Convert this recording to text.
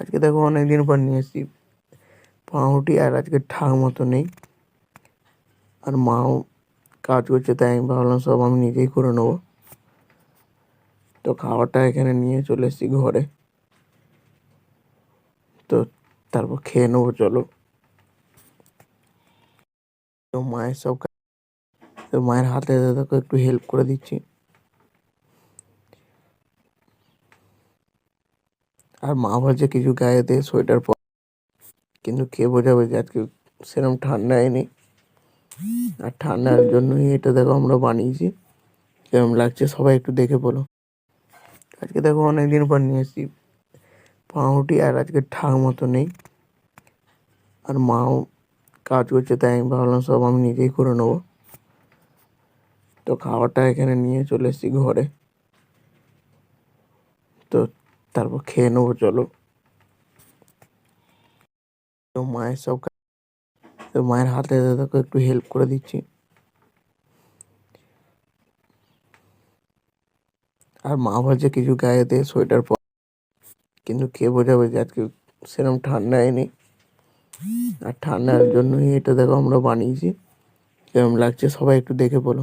আজকে দেখো অনেকদিন পর নিয়ে এসেছি পাউরুটি, আর আজকে ঠাক মতো নেই, আর মাও কাজ করছে, তাই আমি ভাবলাম সব আমি নিজেই করে নেবো। তো খাবারটা এখানে নিয়ে চলে এসেছি ঘরে, তো তারপর খেয়ে নেবো চলো। তো মায়ের তো মায়ের হাতে দেখো একটু হেল্প করে দিচ্ছি। আর মা বলছে কিছু গায়ে দিয়ে সোয়েটার পর, কিন্তু কে বোঝাবে যে আজকে সেরকম ঠান্ডা হয়নি। আর ঠান্ডার জন্যই এটা দেখো আমরা বানিয়েছি। কেমন লাগছে সবাই একটু দেখে বলো। আজকে দেখো অনেকদিন পর নিয়ে এসেছি পাউরুটি, আর আজকে ঠাক মতো নেই, আর মাও কাজ করছে, তাই আমি ভাবলাম সব আমি নিজেই করে নেবো। তো খাবারটা এখানে নিয়ে চলে এসেছি ঘরে, তো তারপর খেয়ে নেবো চলো। তো তো মায়ের হাতে দেখো একটু হেল্প করে দিচ্ছি। আর মা বলছে কিছু গায়ে দিয়ে সোয়েটার পর, কিন্তু কে বোঝাবে যে আজকে সেরকম ঠান্ডা হয়নি। আর ঠান্ডার জন্যই এটা দেখো আমরা বানিয়েছি। কেমন লাগছে সবাই একটু দেখে বলো।